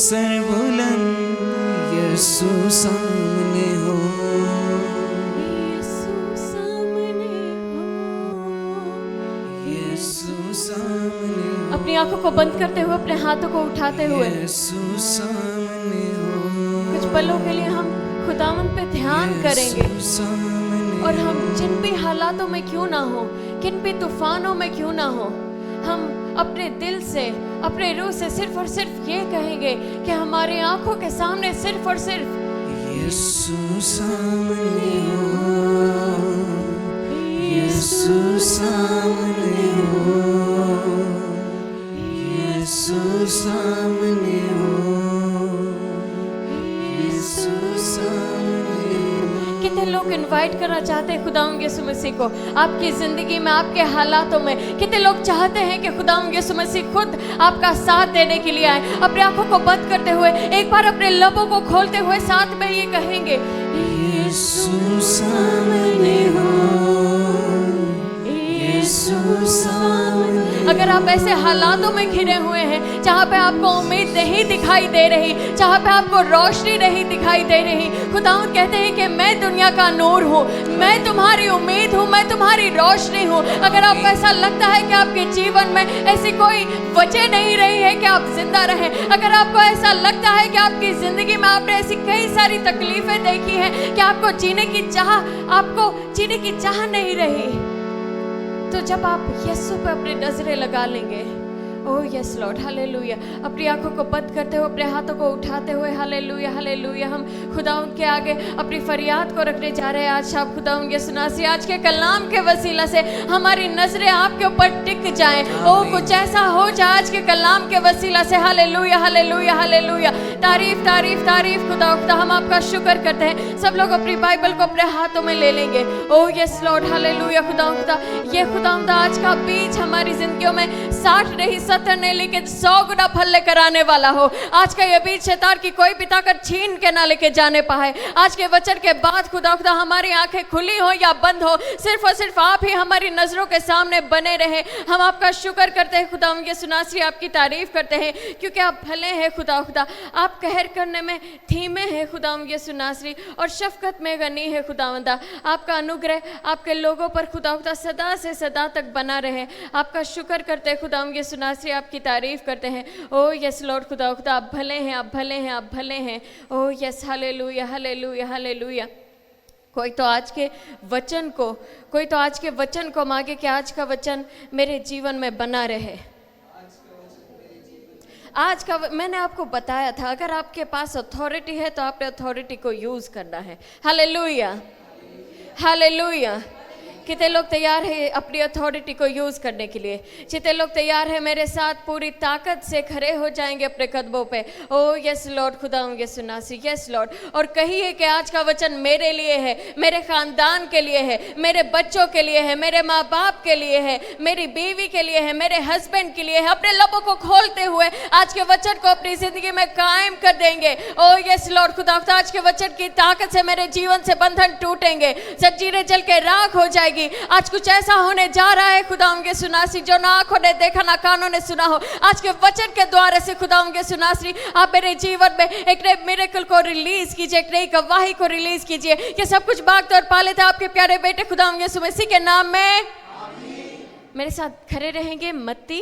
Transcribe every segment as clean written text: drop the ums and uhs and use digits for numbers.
सरबुलंद यीशु सामने हो, यीशु सामने हो। यीशु सामने हो, अपनी आंखों को बंद करते हुए, अपने हाथों को उठाते हुए यीशु सामने हो, कुछ पलों के लिए हम खुदावंद पे ध्यान करेंगे। यीशु सामने और हम जिन भी हालातों में क्यों ना हो, किन भी तूफानों में क्यों ना हो, हम अपने दिल से, अपने रूह से सिर्फ और सिर्फ ये कहेंगे कि हमारी आंखों के सामने सिर्फ और सिर्फ यीशु सामने हो, यीशु सामने हो, यीशु सामने हो, यीशु सामने हो। कितने लोग इनवाइट करना चाहते हैं खुदावंद यीशु मसीह को आपकी जिंदगी में, आपके हालातों में। कितने लोग चाहते हैं कि खुदावंद यीशु मसीह खुद आपका साथ देने के लिए आए। अपनी आंखों को बंद करते हुए, एक बार अपने लबों को खोलते हुए साथ में ये कहेंगे, यीशु सामने हो, यीशु सामने। अगर आप ऐसे हालातों में घिरे हुए हैं जहाँ पे आपको उम्मीद नहीं दिखाई दे रही, जहाँ पे आपको रोशनी नहीं दिखाई दे रही, खुदावंद कहते हैं कि मैं दुनिया का नूर हूँ, मैं तुम्हारी उम्मीद हूँ, मैं तुम्हारी रोशनी हूँ। अगर आपको ऐसा लगता है कि आपके जीवन में ऐसी कोई वजह नहीं रही है कि आप जिंदा रहें, अगर आपको ऐसा लगता है कि आपकी जिंदगी में आपने ऐसी कई सारी तकलीफें देखी हैं कि आपको जीने की चाह नहीं रही, तो जब आप यीशु पे अपनी नजरें लगा लेंगे, ओह यस लॉर्ड, हालेलुया, अपनी आंखों को बंद करते हुए, अपने हाथों को उठाते हुए, हालेलुया हालेलुया, हम खुदावंद के आगे अपनी फरियाद को रखने जा रहे हैं। आज शाम खुदावंद यीशु मसीह आज के कलाम के वसीला से हमारी नजरें आपके ऊपर टिक जाएं। ओह कुछ ऐसा हो जाए आज के कलाम के वसीला से। हालेलुया हालेलुया हालेलुया, तारीफ तारीफ तारीफ खुदा खुदा, हम आपका शुक्र करते हैं। सब लोग अपनी बाइबल को अपने हाथों में ले लेंगे। ओह यस लॉर्ड, हालेलुया खुदा खुदा, ये खुदावंद आज का बीज हमारी जिंदगियों में 60 नहीं 70 नहीं लेकिन 100 गुना फल लेकर आने वाला हो। आज का ये बीज शैतान की कोई भी ताकत छीन के ना लेके जाने पाए। आज के वचन के बाद खुदा खुदा हमारी आंखें खुली हो या बंद हो, सिर्फ और सिर्फ आप ही हमारी नजरों के सामने बने रहे। हम आपका शुक्र करते हैं खुदा, यीशु मसीह आपकी तारीफ करते हैं क्योंकि आप भले हैं खुदा खुदा, आप कहर करने में धीमे हैं खुदा यीशु मसीह, और शफकत में गनी है खुदावंदा। आपका अनुग्रह आपके लोगों पर खुदा खुदा सदा से सदा तक बना रहे। आपका शुक्र करते हैं खुदा यीशु मसीह, आपकी तारीफ करते हैं। ओ यस लॉर्ड खुदा खुदा, आप भले हैं, आप भले हैं, आप भले हैं। ओ यस हालेलुया हालेलुया हालेलुया। कोई तो आज के वचन को मांगे कि आज का वचन मेरे जीवन में बना रहे। आज का मैंने आपको बताया था, अगर आपके पास अथॉरिटी है तो आपने अथॉरिटी को यूज करना है। Hallelujah hallelujah. कितने लोग तैयार हैं अपनी अथॉरिटी को यूज करने के लिए? जितने लोग तैयार हैं मेरे साथ पूरी ताकत से खड़े हो जाएंगे अपने कदमों पे। ओ यस लॉर्ड खुदा यीशु मसीह, यस लॉर्ड, और कहिए कि आज का वचन मेरे लिए है, मेरे खानदान के लिए है, मेरे बच्चों के लिए है, मेरे माँ बाप के लिए है, मेरी बीवी के लिए है, मेरे हस्बैंड के लिए है। अपने लबों को खोलते हुए आज के वचन को अपनी जिंदगी में कायम कर देंगे। ओ यस लॉर्ड खुदा, आज के वचन की ताकत से मेरे जीवन से बंधन टूटेंगे, जंजीरें जल के राख हो जाएगी। आज कुछ ऐसा होने जा रहा है खुदा यीशु मसीह जो ना आंखों ने देखा ना कानों ने सुना हो। आज के वचन के द्वारा से खुदा यीशु मसीह आप मेरे जीवन में एक नए मिरेकल को रिलीज कीजिए, एक नई गवाही को रिलीज कीजिए। ये सब कुछ मांगते और पाले थे आपके प्यारे बेटे खुदा यीशु मसीह के नाम में। मेरे साथ खड़े रहेंगे मत्ती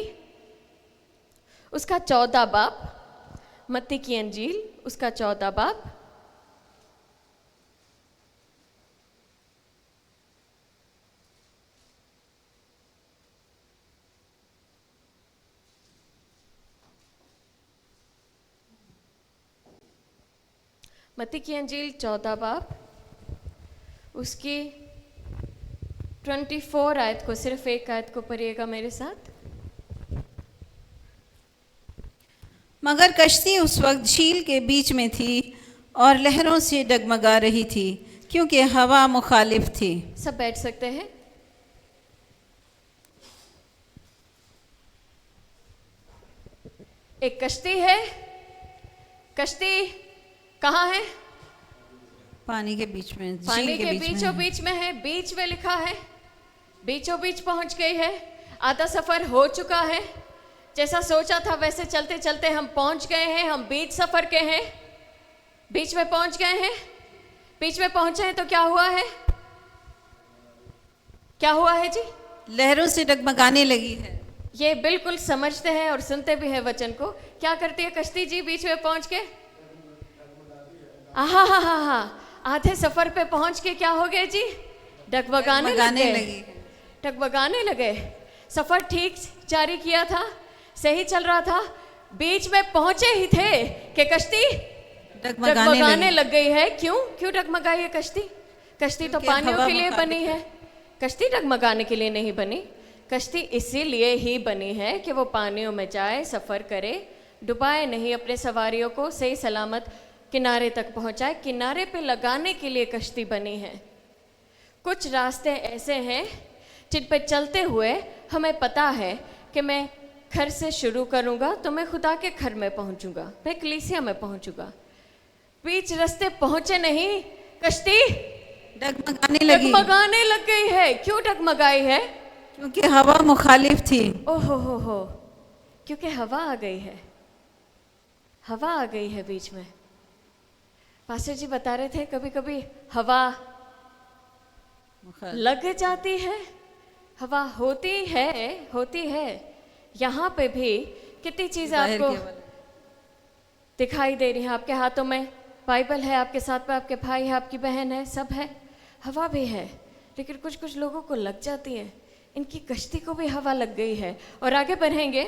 उसका 14 बाब, मत्ती की अंजील उसका 14 बाब। मत्ती की अंजील 14 बाब उसकी 24 आयत को, सिर्फ एक आयत को पढ़िएगा मेरे साथ। मगर कश्ती उस वक्त झील के बीच में थी और लहरों से डगमगा रही थी क्योंकि हवा मुखालिफ थी। सब बैठ सकते हैं। एक कश्ती है, कश्ती कहाँ है? पानी के बीच में, पानी के बीचों बीच में है। बीच में लिखा है, बीचों बीच पहुंच गई है। आधा सफर हो चुका है। जैसा सोचा था वैसे चलते चलते हम पहुंच गए हैं। हम बीच सफर के हैं, बीच में पहुंच गए हैं। बीच में पहुंचे हैं तो क्या हुआ है? क्या हुआ है जी? लहरों से डगमगाने लगी है। ये बिल्कुल समझते हैं और सुनते भी हैं वचन को। क्या करती है कश्ती जी बीच में पहुंच के? आहा हा हा हा, आधे सफर पे पहुंच के क्या हो गए जी? डगमगाने लगे। डगमगाने लगे। सफर ठीक जारी किया था, सही चल रहा था, बीच में पहुंचे ही थे कि कश्ती डगमगाने लग गई है। क्यों डगमगाई है कश्ती? कश्ती तो पानियों के लिए बनी है, कश्ती डगमगाने के लिए नहीं बनी। कश्ती इसीलिए ही बनी है कि वो पानियों में जाए, सफ़र करे, डुबाए नहीं, अपने सवारियों को सही सलामत किनारे तक पहुंचाए। किनारे पे लगाने के लिए कश्ती बनी है। कुछ रास्ते ऐसे हैं जिन पर चलते हुए हमें पता है कि मैं घर से शुरू करूंगा तो मैं खुदा के घर में पहुंचूंगा, मैं कलीसिया में पहुंचूंगा। बीच रास्ते पहुंचे नहीं, कश्ती डगमगाने लग गई है। क्यों डगमगाई है? क्योंकि हवा मुखालिफ थी। ओहो हो, क्योंकि हवा आ गई है। हवा आ गई है बीच में। पास्टर जी बता रहे थे कभी कभी हवा लग जाती है, हवा होती है। यहाँ पे भी कितनी चीजें आपको दिखाई दे रही हैं। आपके हाथों में बाइबल है, आपके साथ में आपके भाई है, आपकी बहन है, सब है, हवा भी है। लेकिन कुछ लोगों को लग जाती है। इनकी कश्ती को भी हवा लग गई है। और आगे बढ़ेंगे।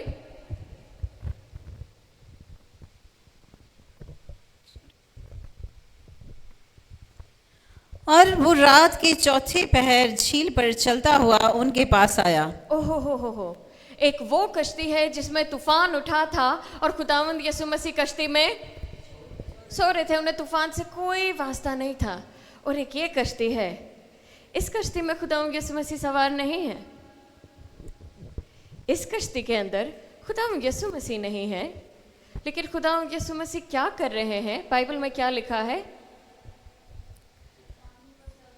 और वो रात के चौथे पहर झील पर चलता हुआ उनके पास आया। ओहो हो, एक वो कश्ती है जिसमें तूफान उठा था और खुदावंद यीशु मसीह कश्ती में सो रहे थे, उन्हें तूफान से कोई वास्ता नहीं था। और एक ये कश्ती है, इस कश्ती में खुदावंद यीशु मसीह सवार नहीं है। इस कश्ती के अंदर खुदावंद यीशु मसीह नहीं है। लेकिन खुदावंद यीशु मसीह क्या कर रहे हैं? बाइबल में क्या लिखा है?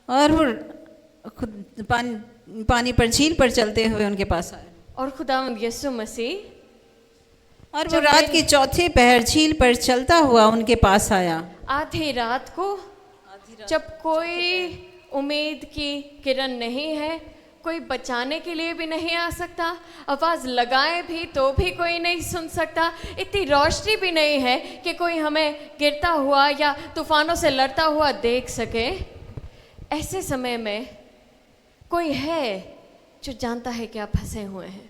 और वो पानी पर झील पर चलते हुए उनके पास आए। और खुदावंद यीशु मसीह और वो रात के चौथे पहर झील पर चलता हुआ उनके पास आया। आधी रात को, जब कोई उम्मीद की किरण नहीं है, कोई बचाने के लिए भी नहीं आ सकता, आवाज़ लगाए भी तो भी कोई नहीं सुन सकता, इतनी रोशनी भी नहीं है कि कोई हमें गिरता हुआ या तूफानों से लड़ता हुआ देख सके। ऐसे समय में कोई है जो जानता है कि आप फंसे हुए हैं।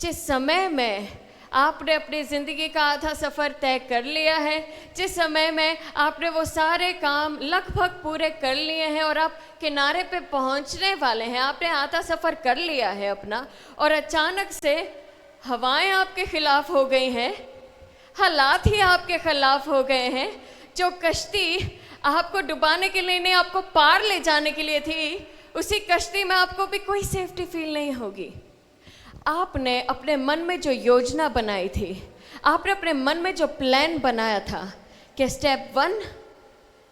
जिस समय में आपने अपनी ज़िंदगी का आधा सफ़र तय कर लिया है, जिस समय में आपने वो सारे काम लगभग पूरे कर लिए हैं और आप किनारे पे पहुंचने वाले हैं, आपने आधा सफ़र कर लिया है अपना, और अचानक से हवाएं आपके खिलाफ हो गई हैं, हालात ही आपके खिलाफ हो गए हैं। जो कश्ती आपको डुबाने के लिए नहीं, आपको पार ले जाने के लिए थी, उसी कश्ती में आपको भी कोई सेफ्टी फील नहीं होगी। आपने अपने मन में जो योजना बनाई थी, आपने अपने मन में जो प्लान बनाया था कि स्टेप 1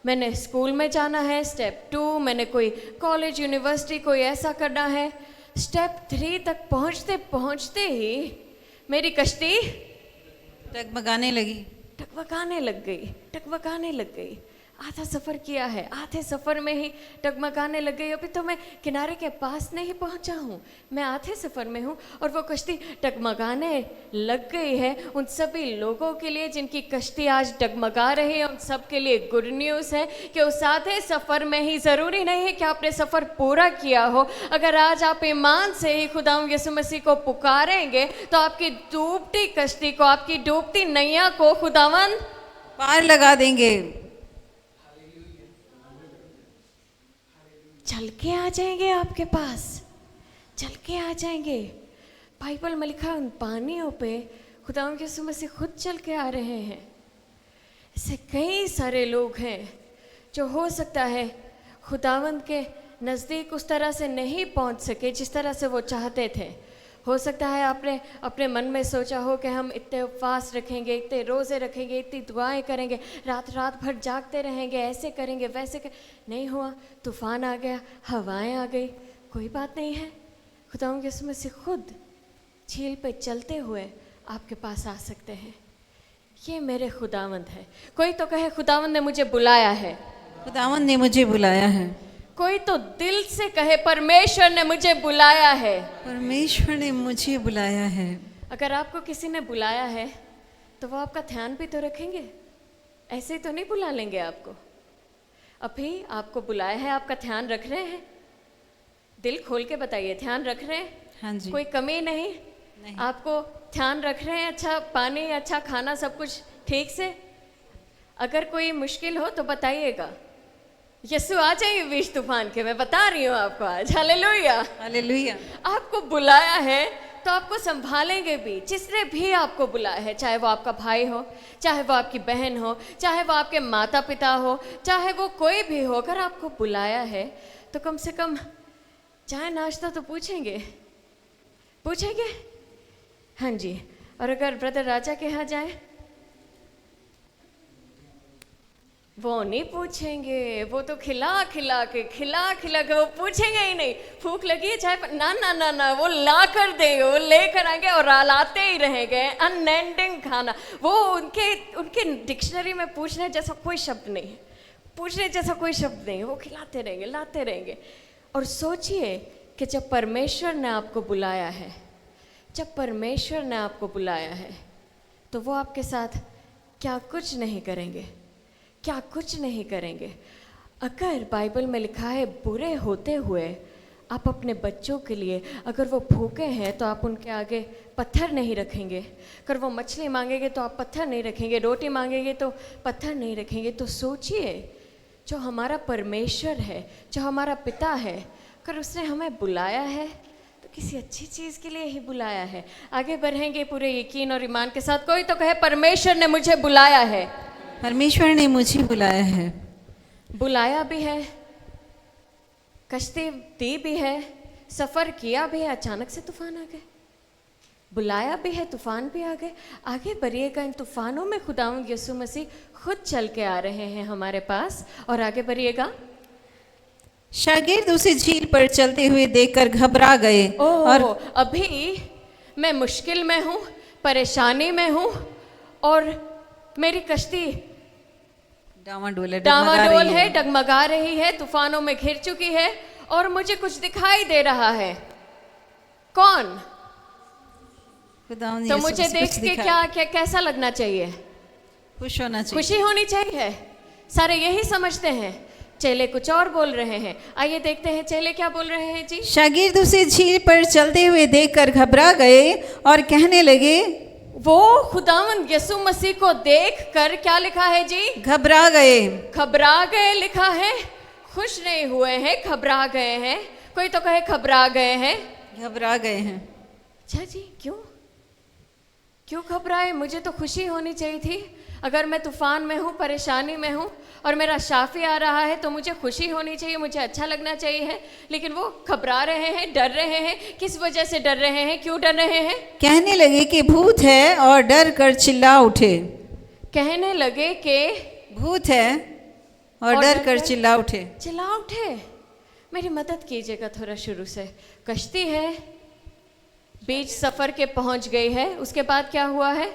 मैंने स्कूल में जाना है, स्टेप 2 मैंने कोई कॉलेज यूनिवर्सिटी कोई ऐसा करना है, स्टेप 3 तक पहुंचते पहुंचते ही मेरी कश्ती डगमगाने लगी, डगमगाने लग गई। आधा सफ़र किया है, आधे सफ़र में ही डगमगाने लग गई। अभी तो मैं किनारे के पास नहीं पहुंचा हूँ, मैं आधे सफ़र में हूँ और वो कश्ती डगमगाने लग गई है। उन सभी लोगों के लिए जिनकी कश्ती आज डगमगा रही है, उन सब के लिए गुड न्यूज़ है कि उस आधे सफ़र में ही, ज़रूरी नहीं है कि आपने सफ़र पूरा किया हो, अगर आज आप ईमान से ही खुदावंद यीशु मसीह को पुकारेंगे तो आपकी डूबती कश्ती को, आपकी डूबती नैया को खुदावंद पार लगा देंगे। चल के आ जाएंगे आपके पास, चल के आ जाएंगे। बाइबल में लिखा उन पानियों पे खुदावंद यीशु मसीह खुद चल के आ रहे हैं। ऐसे कई सारे लोग हैं जो हो सकता है खुदावंद के नज़दीक उस तरह से नहीं पहुंच सके जिस तरह से वो चाहते थे। हो सकता है आपने अपने मन में सोचा हो कि हम इतने उपवास रखेंगे, इतने रोज़े रखेंगे, इतनी दुआएं करेंगे, रात भर जागते रहेंगे, ऐसे करेंगे वैसे नहीं हुआ, तूफान आ गया, हवाएं आ गई, कोई बात नहीं है। खुदावंद यीशु मसीह खुद झील पे चलते हुए आपके पास आ सकते हैं। ये मेरे खुदावंद है। कोई तो कहे खुदावंद ने मुझे बुलाया है। खुदावंद ने मुझे बुलाया है। कोई तो दिल से कहे परमेश्वर ने मुझे बुलाया है। परमेश्वर ने मुझे बुलाया है। अगर आपको किसी ने बुलाया है तो वो आपका ध्यान भी तो रखेंगे, ऐसे ही तो नहीं बुला लेंगे आपको। अभी आपको बुलाया है, आपका ध्यान रख रहे हैं? दिल खोल के बताइए, ध्यान रख रहे हैं? हाँ जी। कोई कमी नहीं? आपको ध्यान रख रहे हैं? अच्छा पानी, अच्छा खाना, सब कुछ ठीक से? अगर कोई मुश्किल हो तो बताइएगा। यीशु आ जाइए बीच तूफान के, मैं बता रही हूँ आपको आज। Hallelujah, hallelujah. आपको बुलाया है तो आपको संभालेंगे भी। जिसने भी आपको बुलाया है, चाहे वो आपका भाई हो, चाहे वो आपकी बहन हो, चाहे वो आपके माता पिता हो, चाहे वो कोई भी हो, अगर आपको बुलाया है तो कम से कम चाय नाश्ता तो पूछेंगे, पूछेंगे? हाँ जी। और अगर ब्रदर राजा के यहाँ जाए, वो नहीं पूछेंगे, वो तो खिला खिला के वो पूछेंगे ही नहीं। भूख लगी है चाय, ना ना ना ना, वो ला कर देंगे, वो लेकर आएंगे और लाते ही रहेंगे, अनएंडिंग खाना। वो उनके डिक्शनरी में पूछने जैसा कोई शब्द नहीं है, पूछने जैसा कोई शब्द नहीं है। वो खिलाते रहेंगे, लाते रहेंगे। और सोचिए कि जब परमेश्वर ने आपको बुलाया है, जब परमेश्वर ने आपको बुलाया है, तो वो आपके साथ क्या कुछ नहीं करेंगे, क्या कुछ नहीं करेंगे। अगर बाइबल में लिखा है बुरे होते हुए आप अपने बच्चों के लिए, अगर वो भूखे हैं तो आप उनके आगे पत्थर नहीं रखेंगे, अगर वो मछली मांगेंगे तो आप पत्थर नहीं रखेंगे, रोटी मांगेंगे तो पत्थर नहीं रखेंगे। तो सोचिए, जो हमारा परमेश्वर है, जो हमारा पिता है, अगर उसने हमें बुलाया है तो किसी अच्छी चीज़ के लिए ही बुलाया है। आगे बढ़ेंगे पूरे यकीन और ईमान के साथ। कोई तो कहे परमेश्वर ने मुझे बुलाया है। परमेश्वर ने मुझे बुलाया है। बुलाया भी है, कश्ती दी भी है, सफ़र किया भी है, अचानक से तूफान आ गए। बुलाया भी है, तूफान भी आ गए। आगे बढ़िएगा, इन तूफानों में खुदावंद यीशु मसीह खुद चल के आ रहे हैं हमारे पास। और आगे बढ़िएगा। शागिर्द उसे झील पर चलते हुए देखकर घबरा गए। और अभी मैं मुश्किल में हूँ, परेशानी में हूँ, और मेरी कश्ती डामाडोल है, डगमगा रही है, तूफानों में घिर चुकी है, और मुझे कुछ दिखाई दे रहा है। कौन? तो मुझे देख के क्या कैसा लगना चाहिए? खुश होना चाहिए, खुशी होनी चाहिए। सारे यही समझते हैं। चेले कुछ और बोल रहे हैं। आइए देखते हैं चेले क्या बोल रहे हैं जी। शागिर्द उसे झील पर चलते हुए देखकर घबरा गए और कहने लगे, वो खुदावंद यीशु मसीह को देखकर क्या लिखा है जी? घबरा गए। घबरा गए लिखा है, खुश नहीं हुए हैं, घबरा गए हैं। कोई तो कहे घबरा गए हैं। घबरा गए हैं। अच्छा जी, क्यों घबराए? मुझे तो खुशी होनी चाहिए थी। अगर मैं तूफान में हूँ, परेशानी में हूँ और मेरा शाफी आ रहा है तो मुझे खुशी होनी चाहिए, मुझे अच्छा लगना चाहिए। लेकिन वो घबरा रहे हैं, डर रहे हैं। किस वजह से डर रहे हैं? क्यों डर रहे हैं? कहने लगे कि भूत है और डर कर चिल्ला उठे। कहने लगे कि भूत है और डर कर चिल्ला उठे। मेरी मदद कीजिएगा थोड़ा शुरू से। कश्ती है, बीच सफर के पहुंच गई है, उसके बाद क्या हुआ है?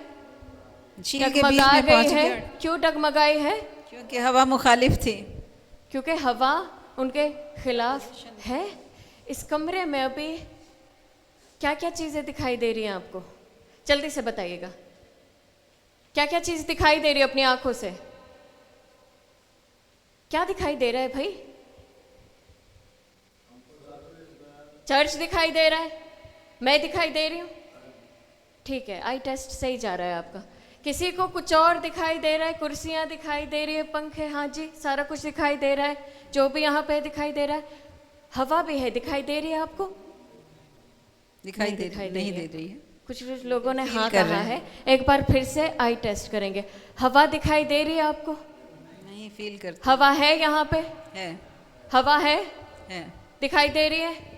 डगमगा गई है। क्यों डगमगाई है? क्योंकि हवा मुखालिफ थी, क्योंकि हवा उनके खिलाफ है। इस कमरे में अभी क्या क्या चीजें दिखाई दे रही हैं आपको? जल्दी से बताइएगा, क्या क्या चीज दिखाई दे रही है अपनी आंखों से? क्या दिखाई दे रहा है भाई? चर्च दिखाई दे रहा है, मैं दिखाई दे रही हूँ। ठीक है, आई टेस्ट सही जा रहा है आपका। किसी को कुछ और दिखाई दे रहा है, कुर्सियां दिखाई दे रही है, पंखे, हाँ जी, सारा कुछ दिखाई दे रहा है। जो भी यहाँ पे दिखाई दे रहा है, हवा भी है, दिखाई दे रही है आपको? दिखाई नहीं दे रही है। कुछ लोगों ने हाँ कहा है। एक बार फिर से आई टेस्ट करेंगे। हवा दिखाई दे रही है आपको? नहीं, फील करते। हवा है यहाँ पे? है। हवा है? दिखाई दे रही है।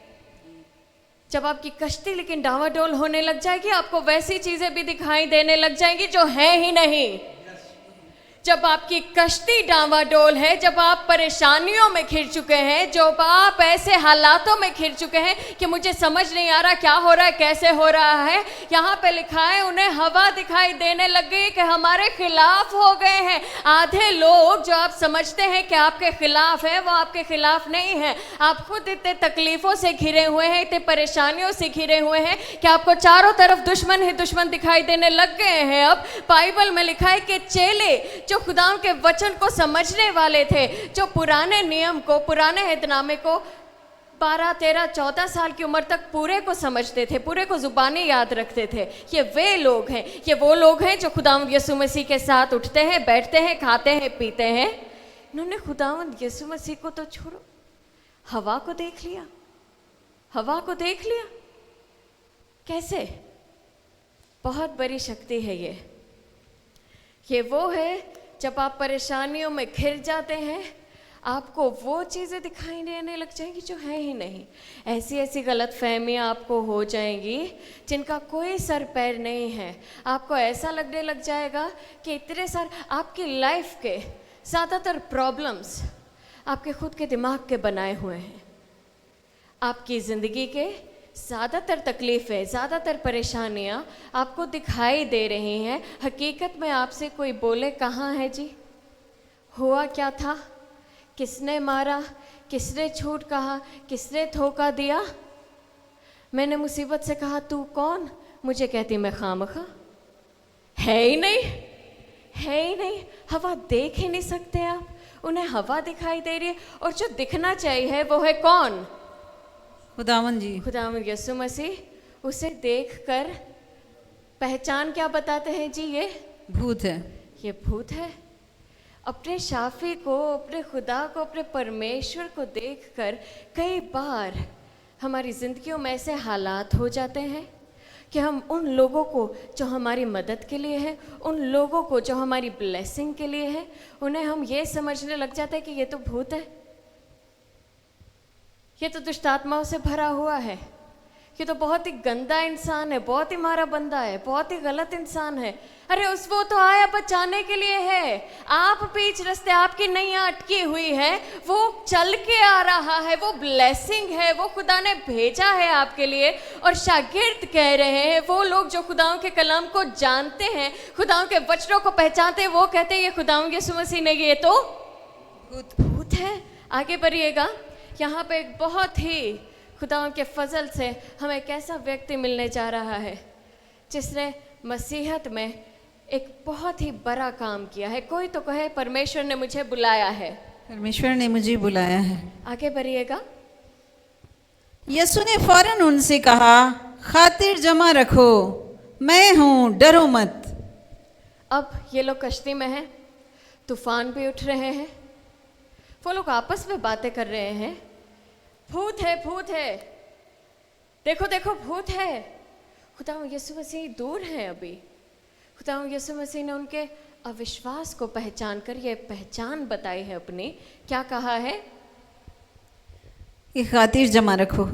जब आपकी कश्ती लेकिन डावाडोल होने लग जाएगी, आपको वैसी चीजें भी दिखाई देने लग जाएंगी जो है ही नहीं। जब आपकी कश्ती डांवाडोल है, जब आप परेशानियों में घिर चुके हैं, जब आप ऐसे हालातों में घिर चुके हैं कि मुझे समझ नहीं आ रहा क्या हो रहा है, कैसे हो रहा है, यहाँ पे लिखा है उन्हें हवा दिखाई देने लग गई कि हमारे खिलाफ हो गए हैं। आधे लोग जो आप समझते हैं कि आपके खिलाफ है, वो आपके खिलाफ नहीं है। आप खुद इतने तकलीफों से घिरे हुए हैं, इतने परेशानियों से घिरे हुए हैं कि आपको चारों तरफ दुश्मन ही दुश्मन दिखाई देने लग गए हैं। अब बाइबल में लिखा है कि चेले जो खुदा के वचन को समझने वाले थे, जो पुराने नियम को, पुराने हिदनामे को 12, 13, 14 साल की उम्र तक पूरे को समझते थे, पूरे को जुबानी याद रखते थे, ये वे लोग हैं, ये वो लोग हैं जो खुदावंद यीशु मसीह के साथ उठते हैं, बैठते हैं, खाते हैं, पीते हैं। इन्होंने खुदावंद यीशु मसीह को तो छोड़ो, हवा को देख लिया, हवा को देख लिया। कैसे? बहुत बड़ी शक्ति है ये वो है जब आप परेशानियों में घिर जाते हैं, आपको वो चीज़ें दिखाई देने लग जाएंगी जो है ही नहीं। ऐसी ऐसी गलत फहमियाँ आपको हो जाएंगी जिनका कोई सर पैर नहीं है। आपको ऐसा लगने लग जाएगा कि इतने सारे आपकी लाइफ के ज़्यादातर प्रॉब्लम्स आपके खुद के दिमाग के बनाए हुए हैं। आपकी ज़िंदगी के ज़्यादातर तकलीफ़ें, ज़्यादातर परेशानियाँ आपको दिखाई दे रही हैं। हकीकत में आपसे कोई बोले कहाँ है जी, हुआ क्या था, किसने मारा, किसने झूठ कहा, किसने धोखा दिया। मैंने मुसीबत से कहा तू कौन, मुझे कहती मैं खामखा। है ही नहीं, है ही नहीं। हवा देख ही नहीं सकते आप, उन्हें हवा दिखाई दे रही है, और जो दिखना चाहिए वो है कौन? खुदावन जी, खुदावंद यीशु मसीह। उसे देखकर पहचान क्या बताते हैं जी? ये भूत है, ये भूत है। अपने शाफी को, अपने खुदा को, अपने परमेश्वर को देखकर कई बार हमारी ज़िंदगियों में ऐसे हालात हो जाते हैं कि हम उन लोगों को जो हमारी मदद के लिए है, उन लोगों को जो हमारी ब्लेसिंग के लिए है, उन्हें हम ये समझने लग जाते हैं कि ये तो भूत है, ये तो दुष्ट आत्माओं से भरा हुआ है, ये तो बहुत ही गंदा इंसान है, बहुत ही मारा बंदा है, बहुत ही गलत इंसान है। अरे उस वो तो आया बचाने के लिए है। आप बीच रास्ते, आपकी नैया अटकी हुई है, वो चल के आ रहा है, वो ब्लेसिंग है, वो खुदा ने भेजा है आपके लिए। और शागिर्द कह रहे हैं, वो लोग जो खुदाओं के कलाम को जानते हैं, खुदाओं के वचनों को पहचानते हैं, वो कहते हैं ये खुदाओं यीशु मसीह ने, ये तो भूत है। आगे बढ़िएगा। यहाँ पे एक बहुत ही खुदाओं के फजल से हमें एक ऐसा व्यक्ति मिलने जा रहा है जिसने मसीहत में एक बहुत ही बड़ा काम किया है। कोई तो कहे परमेश्वर ने मुझे बुलाया है, परमेश्वर ने मुझे बुलाया है। आगे बढ़िएगा। यीशु ने फौरन उनसे कहा, खातिर जमा रखो, मैं हूँ, डरो मत। अब ये लोग कश्ती में हैं, तूफान भी उठ रहे हैं, वो लोग आपस में बातें कर रहे हैं, भूत है, भूत है, देखो देखो भूत है। खुदावंद यीशु मसीह दूर हैं अभी। खुदावंद यीशु मसीह ने उनके अविश्वास को पहचान कर ये पहचान बताई है अपनी। क्या कहा है? ये खातिर जमा रखो,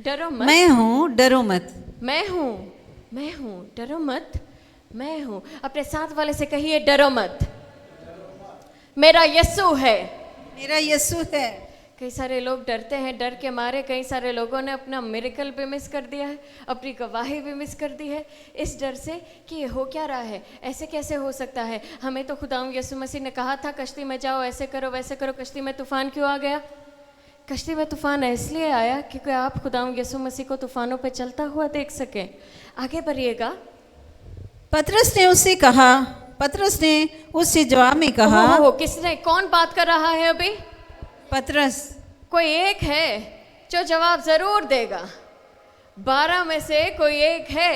डरो मत, मैं हूँ, डरो मत। मैं हूँ, मैं हूँ, डरो मत, मैं हूँ। अपने साथ वाले से कहिए डरो मत, मेरा यीशु है, मेरा यीशु है। कई सारे लोग डरते हैं, डर के मारे कई सारे लोगों ने अपना मिरेकल भी मिस कर दिया है, अपनी गवाही भी मिस कर दी है, इस डर से कि ये हो क्या रहा है, ऐसे कैसे हो सकता है। हमें तो खुदावंद यीशु मसीह ने कहा था कश्ती में जाओ, ऐसे करो वैसे करो। कश्ती में तूफान क्यों आ गया? कश्ती में तूफान इसलिए आया क्योंकि आप खुदावंद यीशु मसीह को तूफानों पे चलता हुआ देख सकें। आगे बढ़िएगा। पतरस ने उससे कहा, पतरस ने उससे जवाब में कहा, किसने, कौन बात कर रहा है अभी? पतरस। कोई एक है जो जवाब जरूर देगा। 12 में से कोई एक है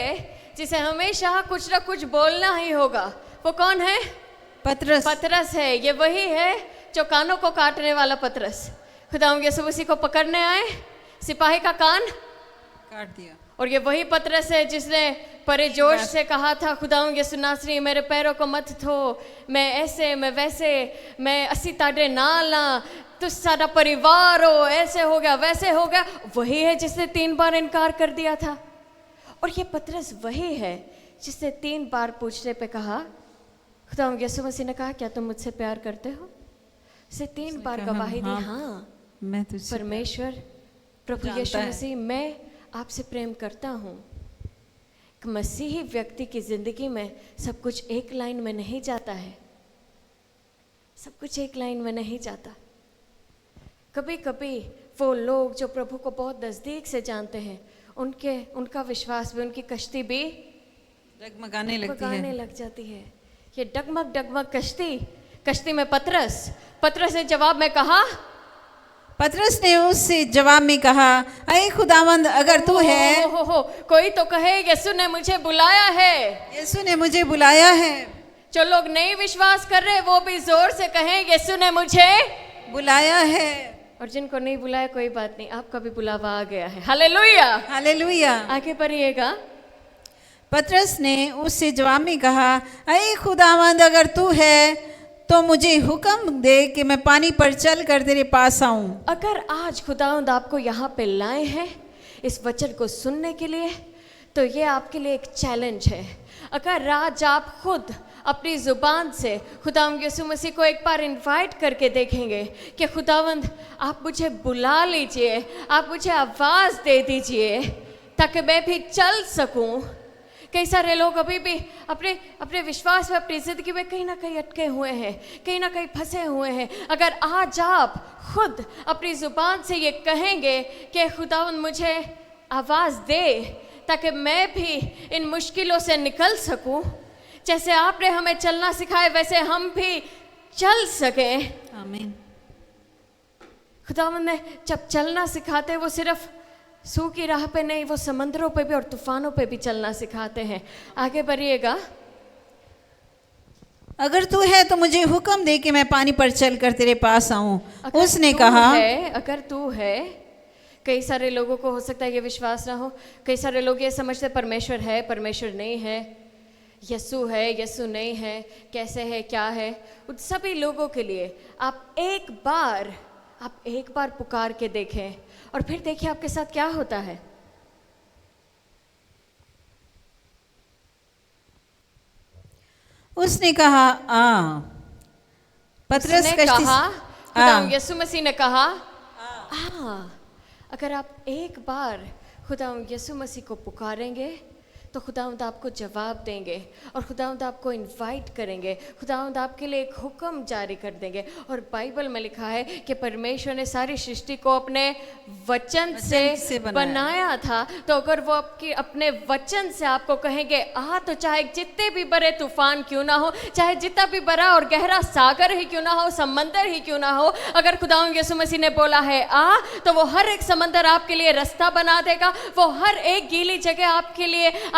जिसे हमेशा कुछ ना कुछ बोलना ही होगा। वो कौन है? पतरस। पतरस है। ये वही है जो कानों को काटने वाला पतरस। खुदावंद यीशु मसीह को पकड़ने आए, सिपाही का कान काट दिया। और ये वही पतरस है जिसने परेजोश से कहा था, खुदावंद यीशु नासरी मेरे पैरों को मत धो, मैं ऐसे, मैं वैसे, मैं 80 ताड़े ना ला, तो सारा परिवार हो, ऐसे हो गया, वैसे हो गया। वही है जिसने 3 बार इनकार कर दिया था। और ये पतरस वही है जिसने 3 बार पूछने पे कहा, खुदावंद यीशु मसीह ने कहा, क्या तुम मुझसे प्यार करते हो? उसे 3 बार कहा, गवाही दी, हाँ, हाँ मैं तुझसे परमेश्वर प्रभु जानता यीशु है। मसीह, मैं आपसे प्रेम करता हूँ। एक मसीही व्यक्ति की जिंदगी में सब कुछ एक लाइन में नहीं जाता है, सब कुछ एक लाइन में नहीं जाता। कभी कभी वो लोग जो प्रभु को बहुत नज़दीक से जानते हैं, उनका विश्वास भी, उनकी कश्ती भी डगमगाने लगती पकाने है। लग जाती है। ये डगमग डगमग कश्ती में पतरस ने जवाब में कहा, पतरस ने उससे जवाब में कहा, अय खुदावंद, अगर तू है, हो, कोई तो कहे यीशु ने मुझे बुलाया है। यीशु ने मुझे बुलाया है। जो लोग नहीं विश्वास कर रहे वो भी जोर से कहें, यीशु ने मुझे बुलाया है। और जिनको नहीं बुलाया कोई बात नहीं, आपका भी बुलावा आ गया है। Hallelujah, hallelujah. आगे बढ़िएगा। पतरस ने उससे जवाब में कहा, अय खुदावंद, अगर तू है तो मुझे हुक्म दे कि मैं पानी पर चल कर तेरे पास आऊं। अगर आज खुदावंद आपको यहाँ पे लाए हैं इस वचन को सुनने के लिए, तो ये आपके लिए एक चैलेंज है। अगर आज आप खुद अपनी ज़ुबान से खुदावंद यीशु मसीह को एक बार इनवाइट करके देखेंगे कि खुदावंद आप मुझे बुला लीजिए, आप मुझे आवाज़ दे दीजिए ताकि मैं भी चल सकूं। कई सारे लोग अभी भी अपने विश्वास में, अपनी ज़िंदगी में कहीं ना कहीं अटके हुए हैं, कहीं ना कहीं फंसे हुए हैं। अगर आज आप खुद अपनी ज़ुबान से ये कहेंगे कि खुदावंद मुझे आवाज़ दे ताकि मैं भी इन मुश्किलों से निकल सकूं, जैसे आपने हमें चलना सिखाया वैसे हम भी चल सकें। आमीन। खुदावंद ने जब चलना सिखाते वो सिर्फ सूखी राह पे नहीं, वो समंदरों पे भी और तूफानों पे भी चलना सिखाते हैं। आगे बढ़िएगा। अगर तू है तो मुझे हुक्म दे कि मैं पानी पर चल कर तेरे पास आऊं। उसने तू कहा, है, अगर तू है, कई सारे लोगों को हो सकता है ये विश्वास ना हो, कई सारे लोग ये समझते परमेश्वर है, परमेश्वर नहीं है, यीशु है, यीशु नहीं है, कैसे है, क्या है। उन सभी लोगों के लिए आप एक बार पुकार के देखें और फिर देखिए आपके साथ क्या होता है। उसने कहा, पतरस उसने कश्ती कहा, आ। खुदावंद यीशु मसीह ने कहा, अगर आप एक बार खुदावंद यीशु मसीह को पुकारेंगे तो खुदावंद आपको जवाब देंगे और खुदावंद आपको इनवाइट करेंगे, खुदावंद आपके लिए एक हुक्म जारी कर देंगे। और बाइबल में लिखा है कि परमेश्वर ने सारी सृष्टि को अपने वचन से बनाया था। तो अगर वो आपकी अपने वचन से आपको कहेंगे तो चाहे जितने भी बड़े तूफान क्यों ना हो, चाहे जितना भी बड़ा और गहरा सागर ही क्यों ना हो, समंदर ही क्यों ना हो, अगर खुदावंद यीशु मसीह ने बोला है तो वो हर एक समंदर आपके लिए रास्ता बना देगा। वो हर एक गीली जगह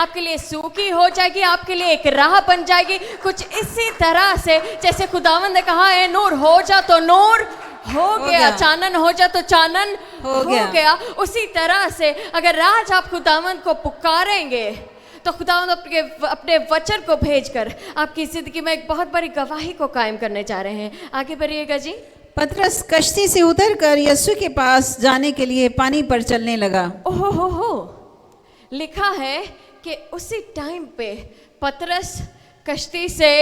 आपके लिए सूखी हो जाएगी, आपके लिए एक राह बन जाएगी। कुछ इसी तरह से जैसे खुदावंद ने कहा है नूर हो जा तो नूर हो गया, चानन हो जा तो चानन हो गया। उसी तरह से अगर आज आप खुदावंद को पुकारेंगे तो खुदावंद अपने वचन को भेजकर आपकी जिंदगी में एक बहुत बड़ी गवाही को कायम करने जा रहे हैं। आगे बढ़िएगा जी। पतरस कश्ती से उतरकर यीशु के पास जाने के लिए पानी पर चलने लगा। ओहो हो, लिखा है कि उसी टाइम पे पतरस कश्ती से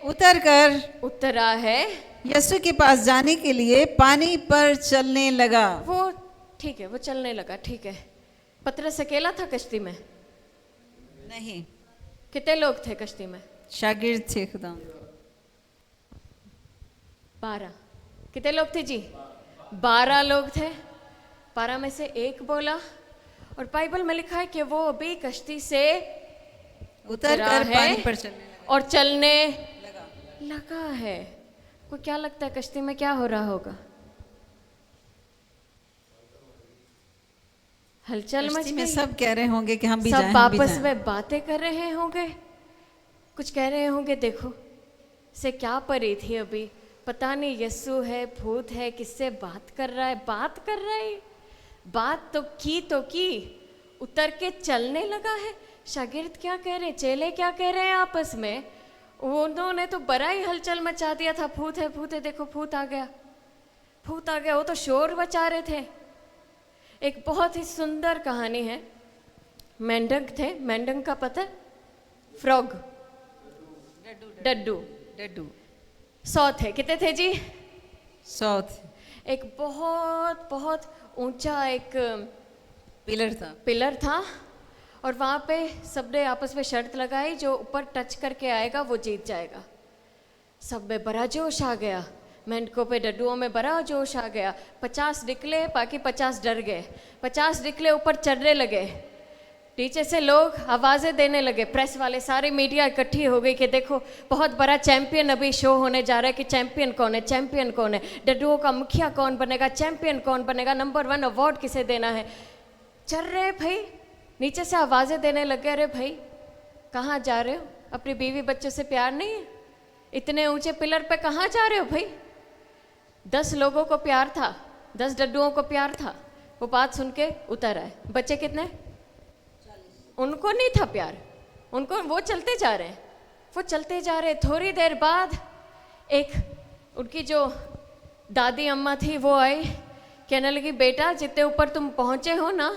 उतरा है, यीशु के पास जाने के लिए पानी पर चलने लगा। वो ठीक है, वो चलने लगा, ठीक है। पतरस अकेला था कश्ती में? नहीं, कितने लोग थे कश्ती में? शागिर्द थे खुदा। 12। कितने लोग थे जी? 12 लोग थे। 12 में से एक बोला और बाइबल में लिखा है कि वो अभी कश्ती से उतरकर पानी पर चलने लगा और चलने लगा है। को क्या लगता है कश्ती में क्या हो रहा होगा? हलचल मच में गई। सब कह रहे होंगे कि हम भी जाएं, सब आपस में बातें कर रहे होंगे, कुछ कह रहे होंगे देखो से क्या परी थी अभी, पता नहीं यीशु है, भूत है, किससे बात कर रहा है। बात तो की उतर के चलने लगा है। शागिर्द क्या कह रहे हैं, चेले क्या कह रहे हैं आपस में? उन्होंने तो बड़ा ही हलचल मचा दिया था, भूत है, देखो भूत आ गया। वो तो शोर मचा रहे थे। एक बहुत ही सुंदर कहानी है। मेंढक थे, मेंढक का पता है? फ्रॉग, डड्डू। डड्डू 100 थे। कितने थे जी? 100 एक बहुत बहुत ऊंचा एक पिलर था और वहाँ पे सबने आपस में शर्त लगाई, जो ऊपर टच करके आएगा वो जीत जाएगा। सब में बड़ा जोश आ गया, मेंढकों पे डड्डुओं में बड़ा जोश आ गया। 50 निकले, बाकी 50 डर गए। 50 निकले, ऊपर चढ़ने लगे। नीचे से लोग आवाज़ें देने लगे, प्रेस वाले, सारे मीडिया इकट्ठी हो गई कि देखो बहुत बड़ा चैंपियन अभी शो होने जा रहा है कि चैंपियन कौन है, चैंपियन कौन है, डड्डुओं का मुखिया कौन बनेगा, चैंपियन कौन बनेगा, नंबर 1 अवार्ड किसे देना है। चल रहे भाई, नीचे से आवाज़ें देने लगे, अरे भाई कहाँ जा रहे हो, अपनी बीवी बच्चों से प्यार नहीं है, इतने ऊंचे पिलर पे कहाँ जा रहे हो भाई। 10 लोगों को प्यार था, 10 डड्डुओं को प्यार था। वो बात सुन के उतर आए। बच्चे कितने? उनको नहीं था प्यार, उनको, वो चलते जा रहे हैं, वो चलते जा रहे। थोड़ी देर बाद एक उनकी जो दादी अम्मा थी वो आई, कहने लगी बेटा जितने ऊपर तुम पहुँचे हो ना,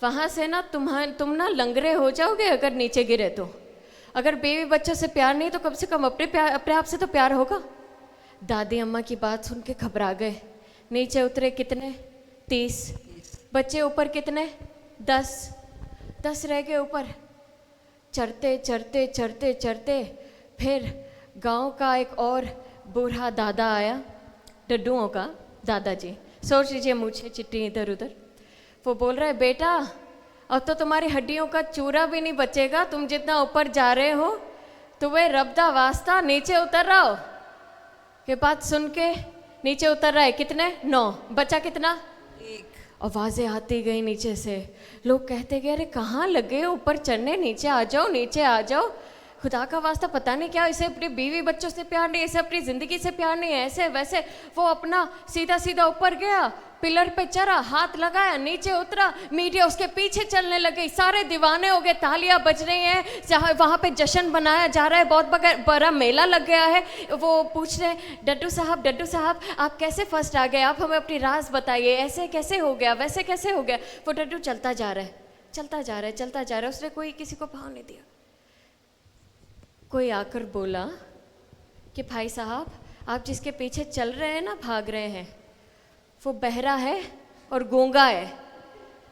वहाँ से ना तुम ना लंगड़े हो जाओगे अगर नीचे गिरे तो। अगर बीवी बच्चों से प्यार नहीं तो कम से कम अपने आप से तो प्यार होगा। दादी अम्मा की बात सुन के घबरा गए। नीचे उतरे कितने? 30। बच्चे ऊपर कितने? 10 रह गए ऊपर। चढ़ते चढ़ते चढ़ते चढ़ते फिर गांव का एक और बूढ़ा दादा आया, डड्डुओं का दादाजी, सोच लीजिए मूछें चिट्टी इधर उधर। वो बोल रहा है बेटा अब तो तुम्हारी हड्डियों का चूरा भी नहीं बचेगा, तुम जितना ऊपर जा रहे हो तुम्हें रब्दा वास्ता नीचे उतर रहा हो। ये बात सुन के नीचे उतर रहा है। कितने? 9। बचा कितना? 1। आवाज़ें आती गई नीचे से, लोग कहते गए अरे कहाँ लगे ऊपर चढ़ने, नीचे आ जाओ, नीचे आ जाओ। खुदा का वास्ता पता नहीं क्या, इसे अपनी बीवी बच्चों से प्यार नहीं, इसे अपनी ज़िंदगी से प्यार नहीं है, ऐसे वैसे। वो अपना सीधा सीधा ऊपर गया, पिलर पे चढ़ा, हाथ लगाया, नीचे उतरा, मीडिया उसके पीछे चलने लगी, सारे दीवाने हो गए, तालियां बज रही हैं, जहाँ वहाँ पे जश्न मनाया जा रहा है, बहुत बड़ा मेला लग गया है। वो पूछ रहे डड्डू साहब आप कैसे फर्स्ट आ गए, आप हमें अपनी राज बताइए, ऐसे कैसे हो गया, वैसे कैसे हो गया। वो डड्डू चलता जा रहा है, उसने कोई किसी को भाव नहीं दिया। कोई आकर बोला कि भाई साहब आप जिसके पीछे चल रहे हैं ना, भाग रहे हैं, वो बहरा है और गूंगा है,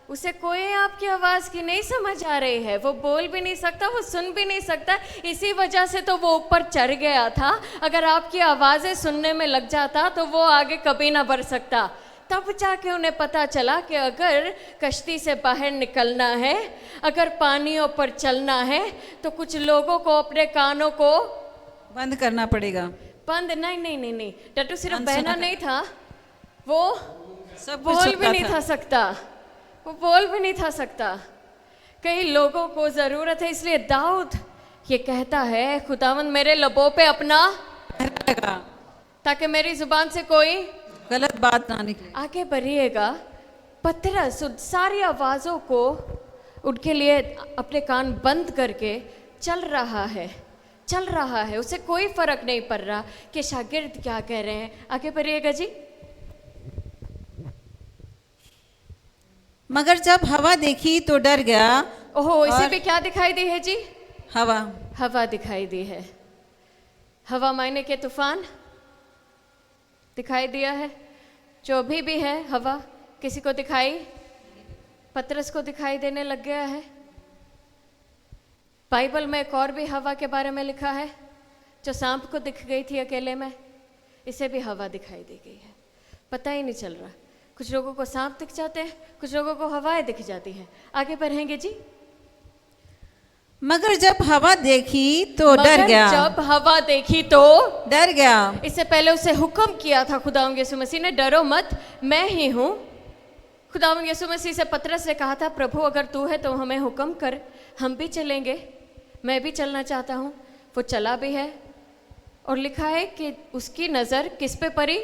उसे कोई आपकी आवाज़ की नहीं समझ आ रही है, वो बोल भी नहीं सकता, वो सुन भी नहीं सकता, इसी वजह से तो वो ऊपर चढ़ गया था। अगर आपकी आवाज़ें सुनने में लग जाता तो वो आगे कभी ना बढ़ सकता। तब जाके उन्हें पता चला कि अगर कश्ती से बाहर निकलना है, अगर पानियों पर चलना है तो कुछ लोगों को अपने कानों को बंद करना पड़ेगा। बंद नहीं, डड्डू सिर्फ बहना नहीं था, वो सब बोल भी नहीं था सकता, वो बोल भी नहीं था सकता। कई लोगों को ज़रूरत है, इसलिए दाऊद ये कहता है खुदावंद मेरे लबों पे अपना लगा ताकि मेरी जुबान से कोई गलत बात ना निकले। आगे बढ़िएगा। पतरस सारी आवाज़ों को उनके लिए अपने कान बंद करके चल रहा है, उसे कोई फर्क नहीं पड़ रहा कि शागिर्द क्या कह रहे हैं। आगे बढ़िएगा जी। मगर जब हवा देखी तो डर गया। ओहो, इसे भी क्या दिखाई दी है जी? हवा दिखाई दी है। हवा मायने के तूफान दिखाई दिया है। जो अभी भी है हवा, किसी को दिखाई, पतरस को दिखाई देने लग गया है। बाइबल में एक और भी हवा के बारे में लिखा है, जो सांप को दिख गई थी अकेले में, इसे भी हवा दिखाई दी गई है। पता ही नहीं चल रहा, कुछ लोगों को सांप दिख जाते हैं, कुछ लोगों को हवाएं दिख जाती हैं। आगे बढ़ेंगे जी। मगर जब हवा देखी तो डर गया। जब हवा देखी तो डर गया। इससे पहले उसे हुक्म किया था खुदावंद यीशु मसीह ने, डरो मत, मैं ही हूँ। खुदावंद यीशु मसीह से पतरस ने कहा था, प्रभु अगर तू है तो हमें हुक्म कर, हम भी चलेंगे, मैं भी चलना चाहता हूँ। वो चला भी है और लिखा है कि उसकी नज़र किस पे पड़ी?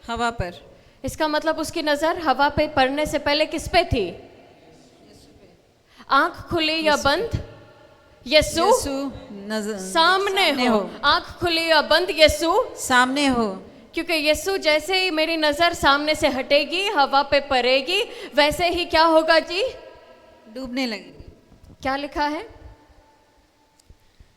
हवा पर। इसका मतलब उसकी नज़र हवा पे पड़ने से पहले किस पे थी? आंख खुली या बंद? यीशु सामने हो। आंख खुली या बंद? यीशु सामने हो। क्योंकि यीशु जैसे ही मेरी नज़र सामने से हटेगी, हवा पे पड़ेगी, वैसे ही क्या होगा जी? डूबने लगेगी। क्या लिखा है?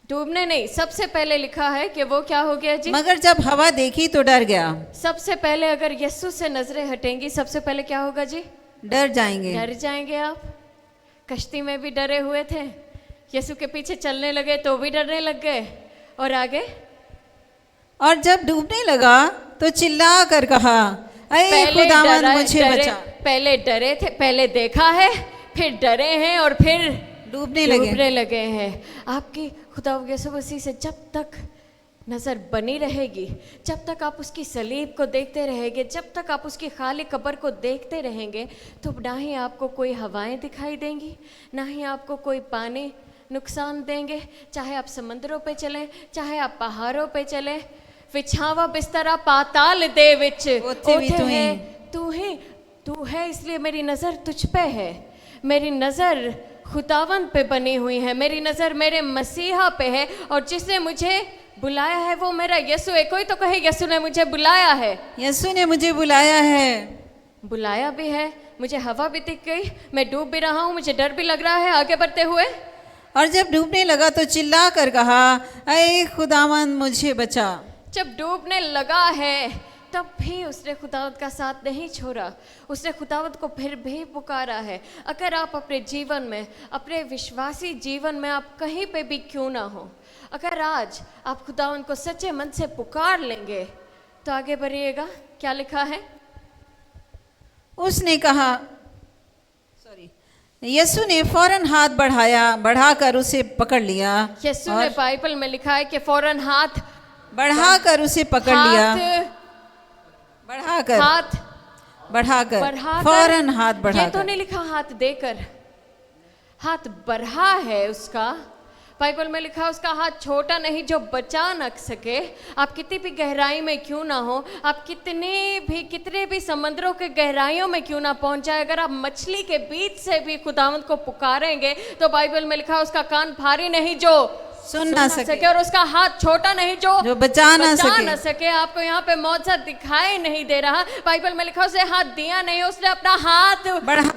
डूबने नहीं, सबसे पहले लिखा है कि वो क्या हो गया जी? मगर जब हवा देखी तो डर गया। सबसे पहले अगर यीशु से नजरें हटेंगी, सबसे पहले क्या होगा जी? डर जाएंगे। डर जाएंगे आप। कश्ती में भी डरे हुए थे, यीशु के पीछे चलने लगे तो भी डरने लग गए, और आगे? और जब डूबने लगा तो चिल्ला कर कहा, ऐ खुदावंद मुझे बचा। पहले डरे थे, पहले देखा है, फिर डरे हैं, और फिर डूबने लगे हैं। आपकी खुदा यीशु मसीह से जब तक नज़र बनी रहेगी, जब तक आप उसकी सलीब को देखते रहेंगे, जब तक आप उसकी खाली कब्र को देखते रहेंगे, तो ना ही आपको कोई हवाएं दिखाई देंगी, ना ही आपको कोई पानी नुकसान देंगे। चाहे आप समंदरों पे चलें, चाहे आप पहाड़ों पे चलें, विछावा बिस्तरा पाताल दे विच तू है, इसलिए मेरी नज़र तुझ पे है, मेरी नज़र खुदावंद पे बनी हुई है, मेरी नज़र मेरे मसीहा पे है, और जिसने मुझे बुलाया है वो मेरा यीशु है। कोई तो कहे यीशु ने मुझे बुलाया है। यीशु ने मुझे बुलाया है। बुलाया भी है, मुझे हवा भी दिख गई, मैं डूब भी रहा हूँ, मुझे डर भी लग रहा है आगे बढ़ते हुए। और जब डूबने लगा तो चिल्ला कर कहा, ऐ खुदावंद मुझे बचा। जब डूबने लगा है तब भी उसने खुदावंद का साथ नहीं छोड़ा, उसने खुदावंद को फिर भी पुकारा है। अगर आप अपने जीवन में, अपने विश्वासी जीवन में, आप कहीं पे भी क्यों ना हो, अगर आज आप खुदावंद को सच्चे मन से पुकार लेंगे तो आगे बढ़िएगा। क्या लिखा है? उसने कहा, यीशु ने फौरन हाथ बढ़ाकर उसे पकड़ लिया। यीशु ने बाइबल में लिखा है कि फौरन हाथ बढ़ाकर उसे पकड़ लिया। बढ़ाकर फौरन हाथ बढ़ाकर। ये तो नहीं लिखा हाथ देकर, हाथ बढ़ा है उसका। बाइबल में लिखा उसका हाथ छोटा नहीं जो बचा न सके। आप कितनी भी गहराई में क्यों ना हो, आप कितने भी समंदरों के गहराइयों में क्यों ना पहुंच जाए, अगर आप मछली के बीच से भी खुदावंद को पुकारेंगे तो बाइबल में लिखा उसका कान भारी नहीं जो सुन ना सके, और उसका हाथ छोटा नहीं जो बचा ना सके। आपको यहाँ पे मौजूद दिखाई नहीं दे रहा, बाइबल में लिखा उसने हाथ दिया नहीं, उसने अपना हाथ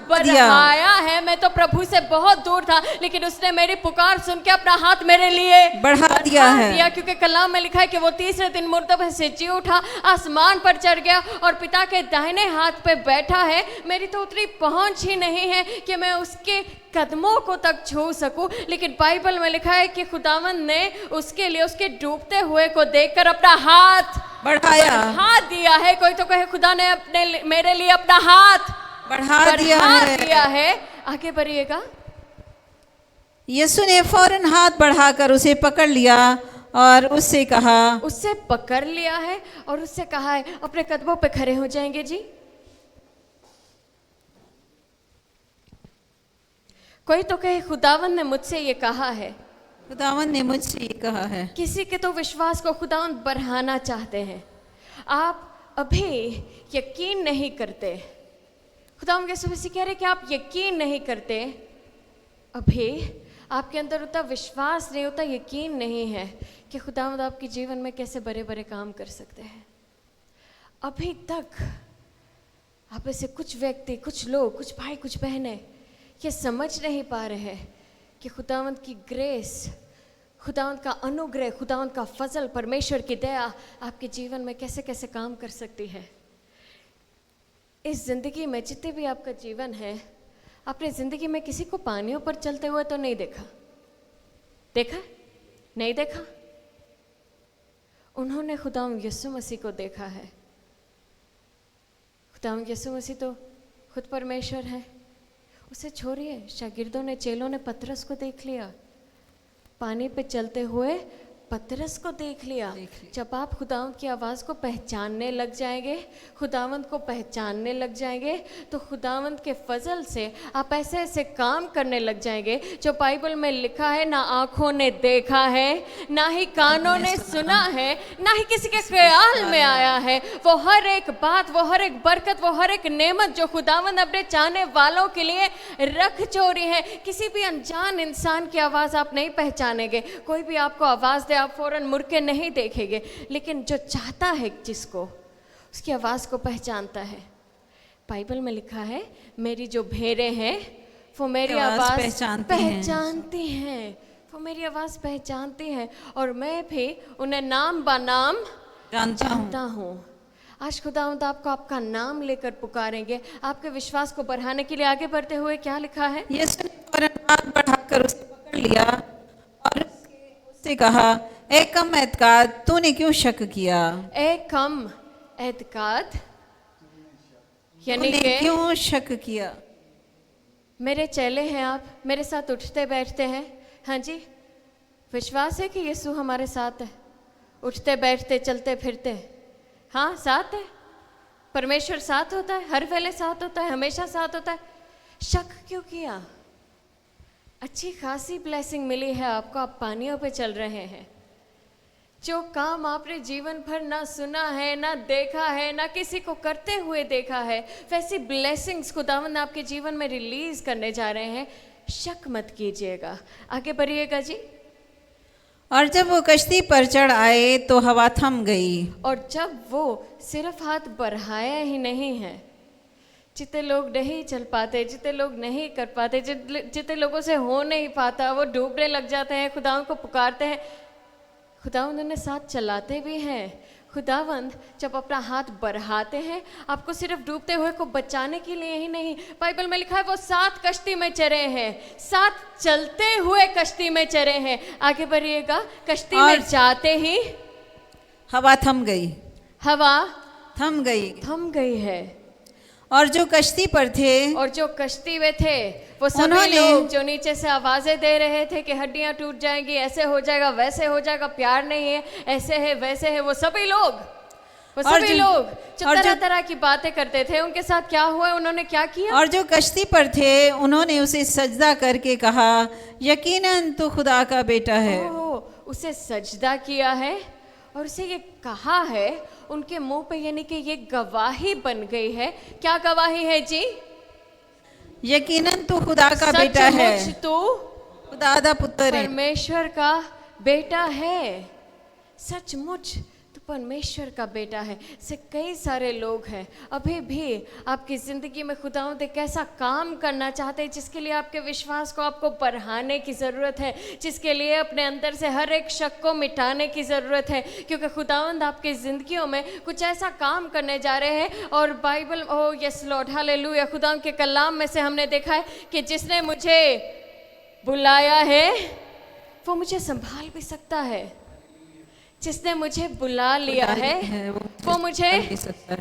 बढ़ाया है। मैं तो प्रभु से बहुत दूर था, लेकिन उसने मेरी पुकार सुन के अपना हाथ मेरे लिए बढ़ा दिया, क्योंकि कलाम में लिखा है कि वो तीसरे दिन मुर्दों से जी उठा, आसमान पर चढ़ गया और पिता के दाहिने हाथ पे बैठा है। मेरी तो उतनी पहुंच ही नहीं है कि मैं उसके कदमों को तक छू सकूं, लेकिन बाइबल में लिखा है कि खुदावंद ने उसके लिए, उसके डूबते हुए को देखकर अपना हाथ बढ़ा दिया है। कोई तो कहे खुदा ने मेरे लिए अपना हाथ बढ़ा दिया है। आगे बढ़िएगा। यीशु ने फौरन हाथ बढ़ाकर उसे पकड़ लिया और उससे कहा, उससे पकड़ लिया है और उससे कहा है अपने कदमों पे खड़े हो जाएंगे जी। कोई तो कहे खुदावंद ने मुझसे ये कहा है, खुदावंद ने मुझसे ये कहा है। किसी के तो विश्वास को खुदावंद बढ़ाना चाहते हैं, आप अभी यकीन नहीं करते। खुदावंद यीशु मसीह कह रहे कि आप यकीन नहीं करते, अभी आपके अंदर उतना विश्वास नहीं, उतना यकीन नहीं है कि खुदावंद आपके जीवन में कैसे बड़े बड़े काम कर सकते हैं। अभी तक आप ऐसे कुछ व्यक्ति, कुछ लोग, कुछ भाई, कुछ बहनें ये समझ नहीं पा रहे हैं कि खुदावंद की ग्रेस, खुदावंद का अनुग्रह, खुदावंद का फजल, परमेश्वर की दया आपके जीवन में कैसे कैसे काम कर सकती है। इस जिंदगी में जितने भी आपका जीवन है, आपने जिंदगी में किसी को पानियों पर चलते हुए तो नहीं देखा? नहीं देखा? उन्होंने खुदावंद यीशु मसीह को देखा है। खुदावंद यीशु मसीह तो खुद परमेश्वर है। उसे छोड़िए, शागिर्दों ने, चेलों ने पतरस को देख लिया, पानी पे चलते हुए पतरस को देख लिया। जब आप खुदावंद की आवाज़ को पहचानने लग जाएंगे, खुदावंद को पहचानने लग जाएंगे, तो खुदावंद के फजल से आप ऐसे ऐसे काम करने लग जाएंगे जो बाइबल में लिखा है, ना आँखों ने देखा है, ना ही कानों ने सुना है, ना ही किसी के ख्याल में आया है। वो हर एक बात, वो हर एक बरकत, वो हर एक नेमत जो खुदावंद अपने चाहने वालों के लिए रख छोड़ी है, किसी भी अनजान इंसान की आवाज़ आप नहीं पहचानेंगे। कोई भी आपको आवाज़ दे, आप फौरन मुड़ के नहीं देखेंगे, लेकिन जो चाहता है जिसको, उसकी आवाज़ को पहचानता है। बाइबल में लिखा है, मेरी जो भेड़ें हैं वो मेरी आवाज़ पहचानती हैं, वो मेरी आवाज़ पहचानती हैं और मैं भी उन्हें नाम बा नाम जानता हूँ। आज खुदावंद आपको आपका नाम लेकर पुकारेंगे। आपके विश्वास को बढ़ाने के लिए आगे बढ़ते हुए क्या लिखा है? यीशु ने फौरन हाथ बढ़ाकर उसे पकड़ लिया और उससे कहा, ए कम एतकाद, तूने क्यों शक किया? ए कम एतकाद यानी तूने कि क्यों शक किया? मेरे चेले हैं आप, मेरे साथ उठते बैठते हैं। हाँ जी, विश्वास है कि यीशु हमारे साथ है, उठते बैठते चलते फिरते। हाँ, साथ है। परमेश्वर साथ होता है, हर वेले साथ होता है, हमेशा साथ होता है। शक क्यों किया? अच्छी खासी ब्लेसिंग मिली है आपको, आप पानियों पे चल रहे हैं। जो काम आपने जीवन भर ना सुना है, ना देखा है, ना किसी को करते हुए देखा है, वैसी ब्लेसिंग्स खुदावंद आपके जीवन में रिलीज करने जा रहे हैं। शक मत कीजिएगा। आगे बढ़िएगा जी। और जब वो कश्ती पर चढ़ आए तो हवा थम गई। और जब वो सिर्फ हाथ बढ़ाया ही नहीं है, जितने लोग नहीं चल पाते, जितने लोग नहीं कर पाते, जितने लोगों से हो नहीं पाता, वो डूबने लग जाते हैं, खुदावंद को पुकारते हैं, खुदावंद उन्हें साथ चलाते भी हैं। खुदावंद जब अपना हाथ बढ़ाते हैं, आपको सिर्फ डूबते हुए को बचाने के लिए ही नहीं, बाइबल में लिखा है वो 7 कश्ती में चढ़े हैं, 7 चलते हुए कश्ती में चढ़े हैं। आगे बढ़िएगा। कश्ती में जाते ही हवा थम गई। हवा थम गई है। और जो कश्ती पर थे, और जो कश्ती में थे, वो सभी लोग जो नीचे से आवाजें दे रहे थे कि हड्डियां टूट जाएंगी, ऐसे हो जाएगा, वैसे हो जाएगा, प्यार नहीं है, ऐसे है, वैसे है, वो सभी लोग जो तरह तरह की बातें करते थे, उनके साथ क्या हुआ? उन्होंने क्या किया? और जो कश्ती पर थे उन्होंने उसे सजदा करके कहा, यकीनन तू खुदा का बेटा है। उसे सजदा किया है और उसे ये कहा है उनके मुंह पे, यानी कि ये गवाही बन गई है। क्या गवाही है जी? यकीनन तू खुदा का बेटा है, तू खुदा दा पुत्र है, परमेश्वर का बेटा है। सचमुच तू परमेश्वर का बेटा है। से कई सारे लोग हैं अभी भी आपकी ज़िंदगी में खुदावंद एक ऐसा काम करना चाहते हैं जिसके लिए आपके विश्वास को आपको बढ़ाने की ज़रूरत है, जिसके लिए अपने अंदर से हर एक शक को मिटाने की ज़रूरत है, क्योंकि खुदावंद आपकी ज़िंदगियों में कुछ ऐसा काम करने जा रहे हैं। और बाइबल, ओ यस लॉर्ड, हालेलुया, खुदावंद के कलाम में से हमने देखा है कि जिसने मुझे बुलाया है वो मुझे संभाल भी सकता है। जिसने मुझे बुला लिया है वो मुझे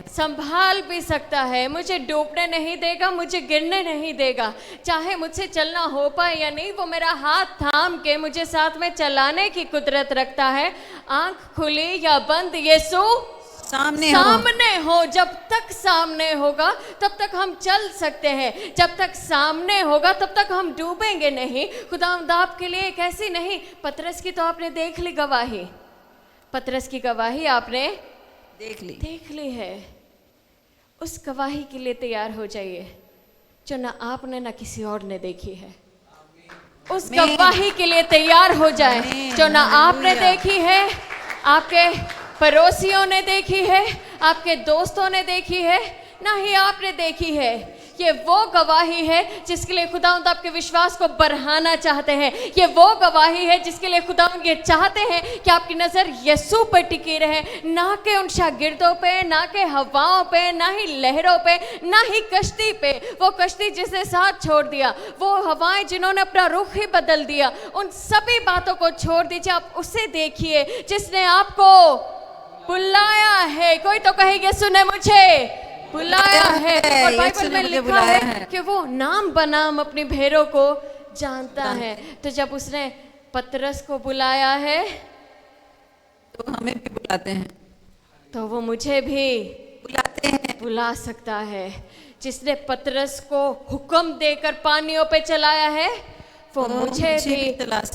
संभाल भी सकता है, मुझे डूबने नहीं देगा, मुझे गिरने नहीं देगा। चाहे मुझसे चलना हो पाए या नहीं, वो मेरा हाथ थाम के मुझे साथ में चलाने की कुदरत रखता है। आंख खुली या बंद, यीशु सामने हो। जब तक सामने होगा तब तक हम चल सकते हैं, जब तक सामने होगा तब तक हम डूबेंगे नहीं। खुदावंद आपके लिए एक ऐसी नहीं, पतरस की तो आपने देख ली गवाही, पतरस की गवाही आपने देख ली है। उस गवाही के लिए तैयार हो जाइए जो ना आपने ना किसी और ने देखी है। उस गवाही के लिए तैयार हो जाए जो ना आपने देखी है, आपके पड़ोसियों ने देखी है, आपके दोस्तों ने देखी है, ना ही आपने देखी है। ये वो गवाही है जिसके लिए खुदावंद आपके विश्वास को बढ़ाना चाहते हैं। ये वो गवाही है जिसके लिए खुदावंद ये चाहते हैं कि आपकी नज़र यीशु पर टिकी रहे, ना कि उन शागिर्दों पे, ना कि हवाओं पे, ना ही लहरों पे, ना ही कश्ती पे। वो कश्ती जिसने साथ छोड़ दिया, वो हवाएं जिन्होंने अपना रुख ही बदल दिया, उन सभी बातों को छोड़ दीजिए। आप उसे देखिए जिसने आपको बुलाया है। कोई तो कहे यीशु ने मुझे बुलाया है, और बाइबल में लिखा है कि वो नाम बनाम अपनी भेड़ों को जानता है। तो जब उसने पतरस को बुलाया है तो हमें भी बुलाते हैं, तो वो मुझे भी बुला सकता है। जिसने पतरस को हुक्म देकर पानियों पे चलाया है वो मुझे भी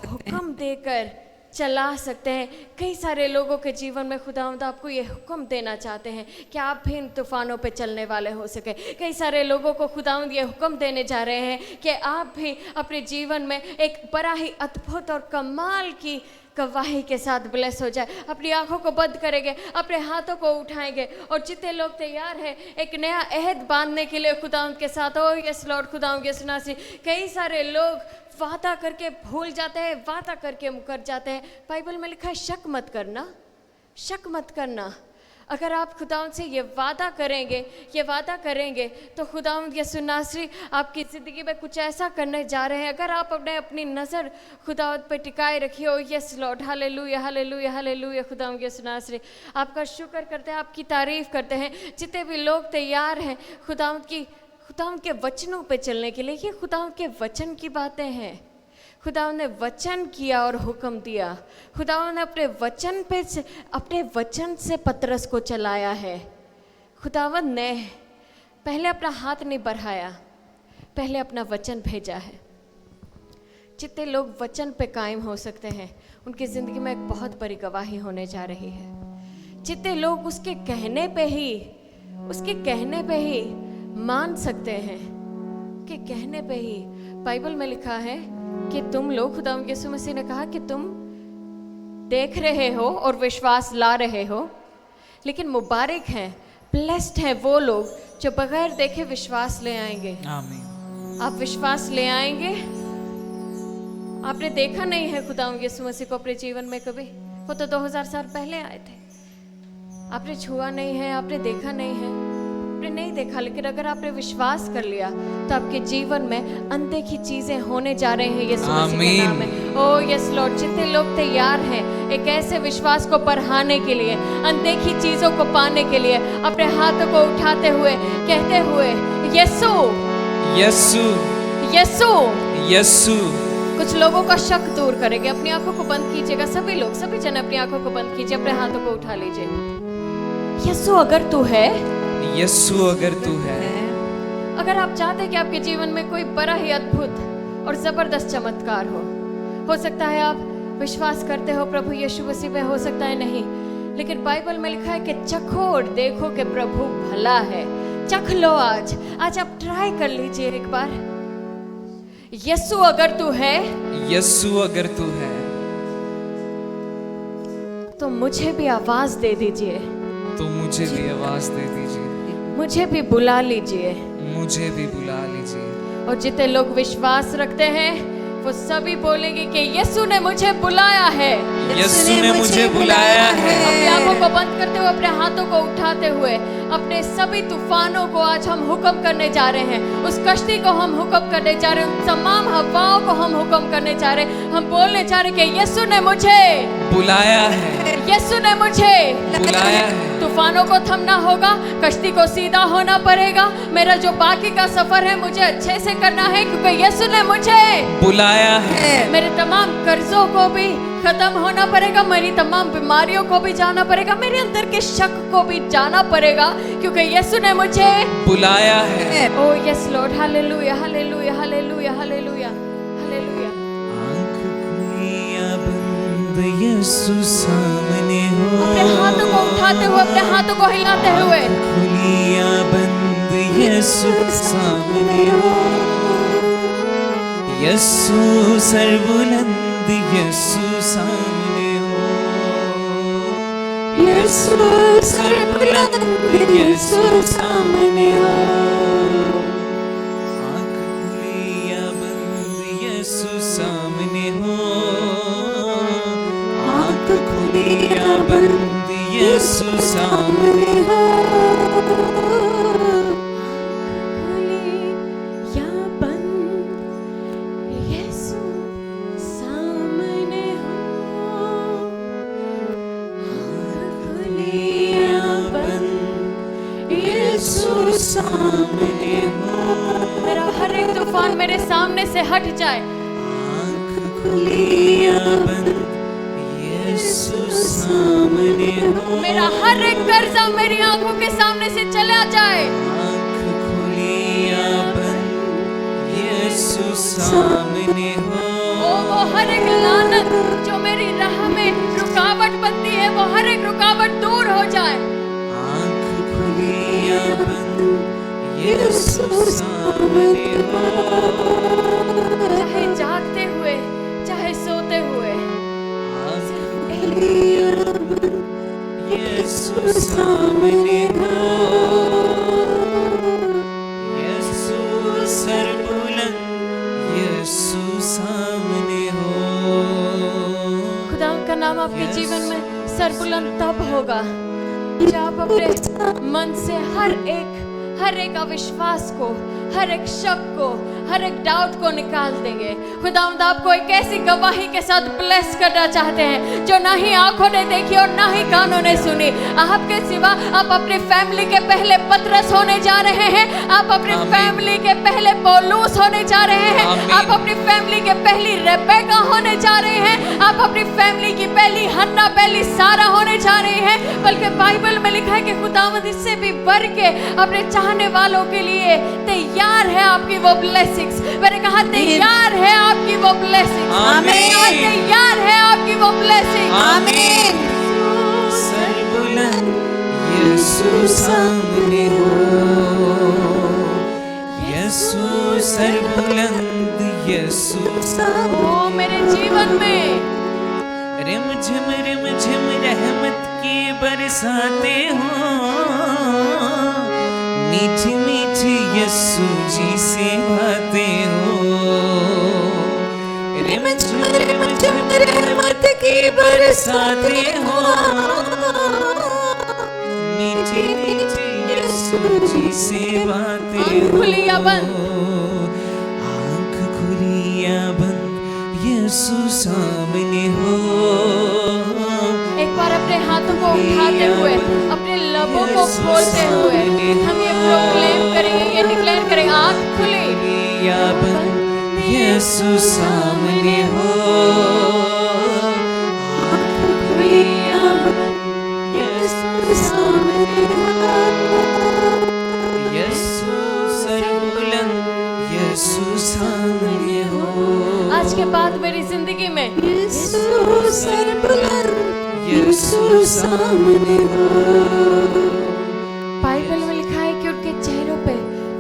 हुक्म देकर चला सकते हैं। कई सारे लोगों के जीवन में खुदावंद आपको ये हुक्म देना चाहते हैं कि आप भी इन तूफानों पे चलने वाले हो सके। कई सारे लोगों को खुदावंद ये हुक्म देने जा रहे हैं कि आप भी अपने जीवन में एक बड़ा ही अद्भुत और कमाल की गवाही के साथ ब्लेस हो जाए। अपनी आंखों को बंद करेंगे, अपने हाथों को उठाएंगे, और जितने लोग तैयार हैं एक नया अहद बांधने के लिए खुदावंद के साथ, ओ यस लॉर्ड, खुदावंद यीशु मसीह, कई सारे लोग वादा करके भूल जाते हैं, वादा करके मुकर जाते हैं। बाइबल में लिखा है शक मत करना, शक मत करना। अगर आप खुदावंद से ये वादा करेंगे तो खुदावंद यीशु नासरी आपकी ज़िंदगी में कुछ ऐसा करने जा रहे हैं। अगर आप अपनी नज़र खुदावंद पे टिकाए रखिए। ओ yes Lord, hallelujah hallelujah hallelujah. खुदावंद यीशु नासरी आपका शुक्र करते हैं, आपकी तारीफ़ करते हैं। जितने भी लोग तैयार हैं खुदावंद के वचनों पे चलने के लिए, ये खुदावंद के वचन की बातें हैं। खुदावंद ने वचन किया और हुक्म दिया। खुदावंद ने अपने वचन से पतरस को चलाया है। खुदावंद ने पहले अपना हाथ नहीं बढ़ाया, पहले अपना वचन भेजा है। जितने लोग वचन पे कायम हो सकते हैं उनकी ज़िंदगी में एक बहुत बड़ी गवाही होने जा रही है। जितने लोग उसके कहने पे ही मान सकते हैं, कि कहने पे ही। बाइबल में लिखा है कि तुम लोग, खुदावंद यीशु मसीह ने कहा कि तुम देख रहे हो और विश्वास ला रहे हो, लेकिन मुबारक हैं, ब्लेस्ड हैं वो लोग जो बगैर देखे विश्वास ले आएंगे। आमीन। आप विश्वास ले आएंगे। आपने देखा नहीं है खुदावंद यीशु मसीह को अपने जीवन में कभी, वो तो 2000 साल पहले आए थे। आपने छुआ नहीं है, आपने देखा नहीं है, आपने नहीं देखा, लेकिन अगर आपने विश्वास कर लिया तो आपके जीवन में अनदेखी चीजें होने जा रहे हैं यीशु मसीह के नाम में। ओ यस लॉर्ड, जितने लोग तैयार हैं एक ऐसे विश्वास को बढ़ाने के लिए, अनदेखी चीजों को पाने के लिए, अपने हाथों को उठाते हुए कहते हुए यीशु यीशु यीशु यीशु। कुछ लोगों का शक दूर करेंगे। अपनी आंखों को बंद कीजिएगा, सभी लोग, सभी जन अपनी आंखों को बंद कीजिए, अपने हाथों को उठा लीजिए। यीशु अगर तू है, यीशु अगर तू है। अगर आप चाहते हैं कि आपके जीवन में कोई बड़ा ही अद्भुत और जबरदस्त चमत्कार हो सकता है आप विश्वास करते हो प्रभु यीशु मसीह में, हो सकता है नहीं, लेकिन बाइबल में लिखा है कि चखो और देखो कि प्रभु भला है। चख लो, आज आप ट्राई कर लीजिए एक बार। यीशु अगर तू है, यीशु अगर तू है, तो मुझे भी आवाज दे दीजिए, तो मुझे भी आवाज दे दीजिए, मुझे भी बुला लीजिए, मुझे भी बुला लीजिए। और जितने लोग विश्वास रखते हैं वो सभी बोलेंगे कि यीशु ने मुझे बुलाया है, यीशु ने मुझे बुलाया है। अपनी आंखों को बंद करते हुए, अपने हाथों को उठाते हुए, अपने सभी तूफानों को आज हम हुक्म करने जा रहे हैं। उस कश्ती को हम हुक्म करने जा रहे हैं, उन तमाम हवाओं को हम हुक्म करने जा रहे हैं। हम बोलने जा रहे हैं कि यीशु ने मुझे बुलाया है, यीशु ने मुझे बुलाया है। तूफानों को थमना होगा, कश्ती को सीधा होना पड़ेगा। मेरा जो बाकी का सफर है मुझे अच्छे से करना है, क्योंकि यीशु ने मुझे बुलाया है। मेरे तमाम कर्जों को भी खत्म होना पड़ेगा, मेरी तमाम बीमारियों को भी जाना पड़ेगा, मेरे अंदर के शक को भी जाना पड़ेगा, क्योंकि यीशु ने मुझे बुलाया है। ओ yes Lord, hallelujah hallelujah hallelujah hallelujah hallelujah. आँख खुली या बंद यीशु सामने हो, अपने हाथों को उठाते हुए, अपने हाथों को हिलाते हुए, खुली या बंद यीशु सामने हो। यीशु सर्वबुलंद यीशु सामने हो, यीशु सर्वबुलंद यीशु सामने हो। आँख खुली या बंद यीशु सामने हो, आँख खुली या बंद यीशु सामने हो। सामने हो, मेरा हर एक तूफान मेरे सामने से हट जाए। आँख खुली या बंद यीशु सामने हो, मेरा हर एक कर्जा मेरी आंखों के सामने से चला जाए। आँख खुली या बंद यीशु सामने हो। ओ वो हर एक लानत जो मेरी राह में रुकावट बनती है, वो हर एक रुकावट दूर हो जाए। आँख खुली या बंद यीशु सामने हो, चाहे जागते हुए चाहे सोते हुए, आँख खुली या बंद यीशु सामने हो। यीशु सर्वबुलंद यीशु सामने आपके जीवन में सर बुलंद तब होगा जब आप अपने मन से हर एक अविश्वास को, हर एक शक को, हर एक डाउट को निकाल देंगे। खुदावंद आपको एक ऐसी गवाही के साथ ब्लेस करना चाहते हैं जो ना ही आंखों ने देखी और ना ही कानों ने सुनी। आपके सिवा आप अपनी फैमिली के पहले पतरस होने जा रहे हैं, आप अपनी फैमिली के पहले पौलुस होने जा रहे हैं, आप अपनी फैमिली के पहली रेबेका होने जा रहे हैं, आप अपनी फैमिली की पहली हन्ना, पहली सारा होने जा रहे हैं। बल्कि बाइबल में लिखा है कि खुदावंद इससे भी बढ़ के अपने चाहने वालों के लिए तैयार है आपकी वो ब्लेसिंग्स। मैंने कहा तैयार है आपकी वो ब्लेसिंग्स। आमीन। तैयार है आपकी वो ब्लेसिंग्स। आमीन। सर बुलंद यीशु सामने हो, यीशु सर बुलंद यीशु ओ मेरे जीवन में रिम झिम रहमत की बरसाते हो, मीठी मीठी यीशु जी से बातें हो। रिम झिम रहमत की बरसाते हो, मीठी मीठी यीशु जी से बातें आँख हो। खुली या बंद? आँख खुली या बंद यीशु सामने हो। एक बार अपने हाथों को उठाते हुए, अपने लबों को खोलते हुए हम ये प्रोक्लेम करेंगे, ये डिक्लेयर करेंगे, आँख खुली या बंद यीशु सामने हो। आँख खुली या बंद यीशु सामने हो। यीशु सर बुलंद यीशु सामने हो। आज के बाद मेरी जिंदगी में यीशु सर बुलंद यीशु सामने हो। बाइबल में लिखा है कि उनके चेहरों पे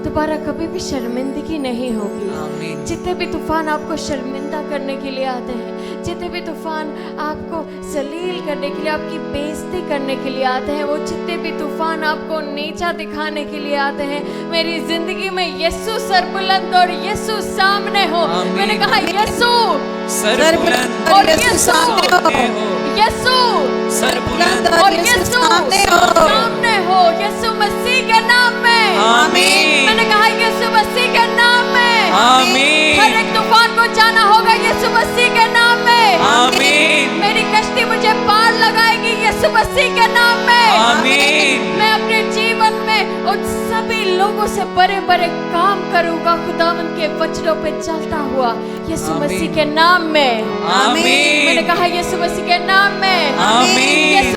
दोबारा कभी भी शर्मिंदगी नहीं होगी। आमीन। जितने भी तूफान आपको शर्मिंदा करने के लिए आते हैं, जितने भी तूफान आपको जलील करने के लिए, आपकी बेइज्जती करने के लिए आते हैं, वो जितने भी तूफान आपको नीचा दिखाने के लिए आते हैं, मेरी जिंदगी में यीशु सरबुलंद और यीशु सामने हो। आमीन। मैंने कहा यीशु सर बुलंद और यीशु यीशु सामने हो। यीशु सर बुलंद और यीशु सामने हो। सामने हो, यीशु मसीह के नाम में। आमीन। मैंने कहा यीशु मसीह के नाम में। आमीन। हर एक तूफान को जाना होगा यीशु मसीह के नाम में। आमीन। मेरी कश्ती मुझे पार लगाएगी यीशु मसीह के नाम में। आमीन। मैं अपने जीवन में उन सभी लोगों से बड़े बड़े काम करूंगा खुदावंद के वचनों पे चलता हुआ यीशु आमीन। मसीह के नाम में। आमीन। मैंने कहा यीशु मसीह के नाम में। आमीन।